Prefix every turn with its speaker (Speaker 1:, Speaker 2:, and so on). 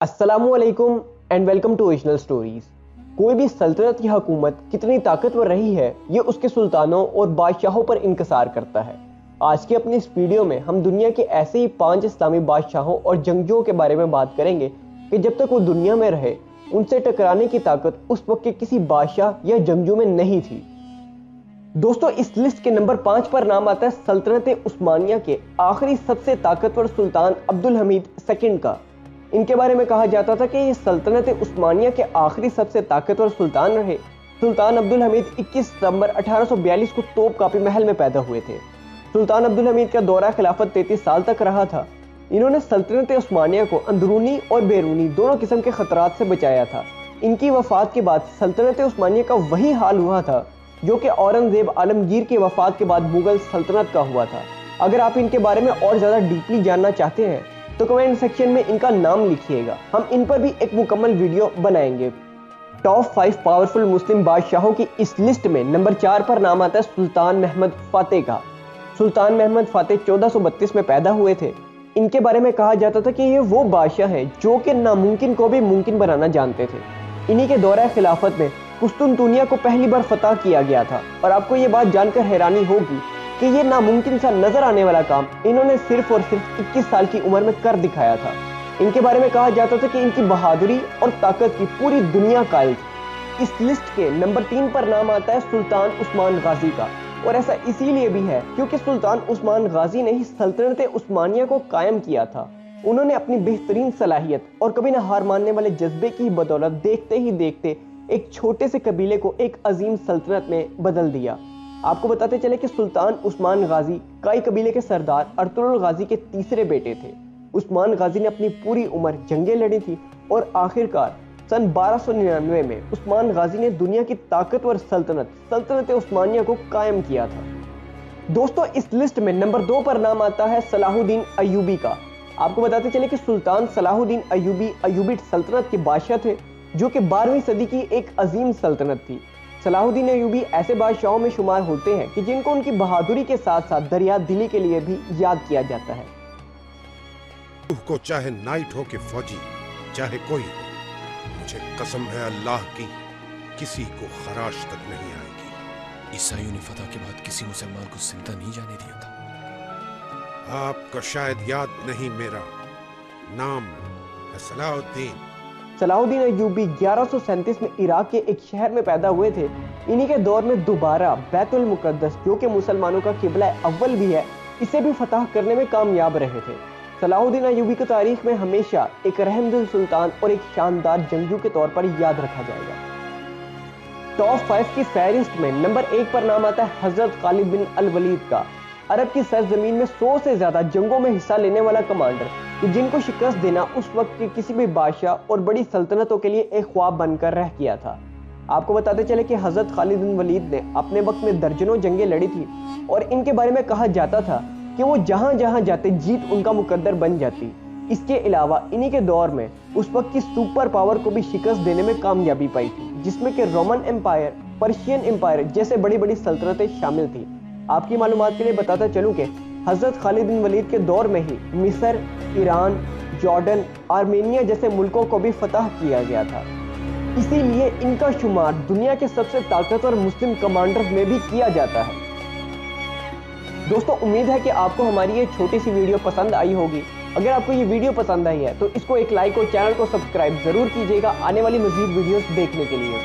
Speaker 1: अस्सलामुअलैकुम and welcome to original stories. कोई भी सल्तनत की हुकूमत कितनी ताकतवर रही है ये उसके सुल्तानों और बादशाहों पर इनकसार करता है। आज की अपनी इस वीडियो में हम दुनिया के ऐसे ही 5 इस्लामी बादशाहों और जंगजुओं के बारे में बात करेंगे कि जब तक वो दुनिया में रहे उनसे टकराने की ताकत उस वक्त के किसी बादशाह या जंगजू में नहीं थी। दोस्तों, इस लिस्ट के नंबर 5 पर नाम आता है सल्तनत उस्मानिया के आखिरी सबसे ताकतवर सुल्तान अब्दुल हमीद सेकंड का। इनके बारे में कहा जाता था कि ये सल्तनत उस्मानिया के आखिरी सबसे ताकतवर सुल्तान रहे। सुल्तान अब्दुल हमीद 21 सितंबर 1842 को तोपकापी महल में पैदा हुए थे। सुल्तान अब्दुल हमीद का दौरा खिलाफत 33 साल तक रहा था। इन्होंने सल्तनत उस्मानिया को अंदरूनी और बैरूनी दोनों किस्म के खतरात से बचाया था। इनकी वफात के बाद सल्तनत उस्मानिया का वही हाल हुआ था जो कि औरंगजेब आलमगीर की वफात के बाद मुगल सल्तनत का हुआ था। अगर आप इनके बारे में और ज़्यादा डीपली जानना चाहते हैं तो कमेंट सेक्शन में इनका नाम लिखिएगा, हम इन पर भी एक मुकम्मल वीडियो बनाएंगे। टॉप 5 पावरफुल मुस्लिम बादशाहों की इस लिस्ट में नंबर 4 पर नाम आता है सुल्तान महमद फातेह का। सुल्तान महमद फातेह 1432 में पैदा हुए थे। इनके बारे में कहा जाता था कि ये वो बादशाह हैं जो कि नामुमकिन को भी मुमकिन बनाना जानते थे। इन्हीं के दौरे खिलाफत में कुस्तुनतुनिया को पहली बार फतह किया गया था और आपको ये बात जानकर हैरानी होगी कि ये नामुमकिन सा नजर आने वाला काम इन्होंने सिर्फ और सिर्फ 21 साल की उम्र में कर दिखाया था। इनके बारे में कहा जाता था कि इनकी बहादुरी और ताकत की पूरी दुनिया कायल थी। इस लिस्ट के नंबर 3 पर नाम आता है सुल्तान उस्मान गाजी का, और ऐसा इसीलिए भी है क्योंकि सुल्तान उस्मान गाजी ने ही सल्तनत उस्मानिया को कायम किया था। उन्होंने अपनी बेहतरीन सलाहियत और कभी न हार मानने वाले जज्बे की बदौलत देखते ही देखते एक छोटे से कबीले को एक अजीम सल्तनत में बदल दिया। आपको बताते चले कि सुल्तान उस्मान गाजी काई कबीले के सरदार अर्तुगरुल गाजी के तीसरे बेटे थे। उस्मान गाजी ने अपनी पूरी उम्र जंगें लड़ी थी और आखिरकार सन 1299 में उस्मान गाजी ने दुनिया की ताकतवर सल्तनत उस्मानिया को कायम किया था। दोस्तों, इस लिस्ट में नंबर 2 पर नाम आता है सलाहुद्दीन अय्यूबी का। आपको बताते चले कि सुल्तान सलाहुद्दीन अय्यूबी अय्यूबी सल्तनत के बादशाह थे जो कि 12वीं सदी की एक अजीम सल्तनत थी। सलाहुद्दीन अय्यूबी ऐसे बादशाहों में शुमार होते हैं कि जिनको उनकी बहादुरी के साथ साथ दरिया दिली के लिए भी याद किया जाता है।
Speaker 2: को चाहे नाइट हो के फौजी, चाहे कोई, मुझे कसम है अल्लाह की, किसी को खराश तक नहीं आएगी।
Speaker 3: ईसाइयों ने फतह के बाद किसी मुसलमान को जिंदा नहीं जाने दिया था।
Speaker 2: आपको शायद याद नहीं, मेरा नाम है सलाहुद्दीन।
Speaker 1: सलाहुद्दीन अय्यूबी 1137 में इराक के एक शहर में पैदा हुए थे। इन्हीं के दौर में दोबारा बैतुल मुकद्दस, जो कि मुसलमानों का किबला अव्वल भी है, इसे भी फतह करने में कामयाब रहे थे। सलाहुद्दीन अय्यूबी की तारीख में हमेशा एक रहमदिल सुल्तान और एक शानदार जंगजू के तौर पर याद रखा जाएगा। टॉप 5 की फहरिस्त में नंबर 1 पर नाम आता है हजरत खालिद बिन अल वलीद का। अरब की सरजमीन में 100 से ज्यादा जंगों में हिस्सा लेने वाला कमांडर, जिनको शिकस्त देना उस वक्त के किसी भी बादशाह और बड़ी सल्तनतों के लिए एक ख्वाब बनकर रह गया था। आपको बताते चले कि हजरत खालिद बिन वलीद ने अपने वक्त में दर्जनों जंगें लड़ी थी और इनके बारे में कहा जाता था कि वो जहां जहां जाते जीत उनका मुकद्दर बन जाती। इसके अलावा इन्हीं के दौर में उस वक्त की सुपर पावर को भी शिकस्त देने में कामयाबी पाई थी, जिसमें कि रोमन एम्पायर, पर्शियन एम्पायर जैसे बड़ी बड़ी सल्तनतें शामिल थी। आपकी मालूमात के लिए बताता चलूं कि हजरत खालिद बिन वलीद के दौर में ही मिस्र, ईरान, जॉर्डन, आर्मेनिया जैसे मुल्कों को भी फतह किया गया था। इसीलिए इनका शुमार दुनिया के सबसे ताकतवर मुस्लिम कमांडर्स में भी किया जाता है। दोस्तों, उम्मीद है कि आपको हमारी ये छोटी सी वीडियो पसंद आई होगी। अगर आपको ये वीडियो पसंद आई है तो इसको एक लाइक और चैनल को सब्सक्राइब जरूर कीजिएगा आने वाली मजीद वीडियोस देखने के लिए।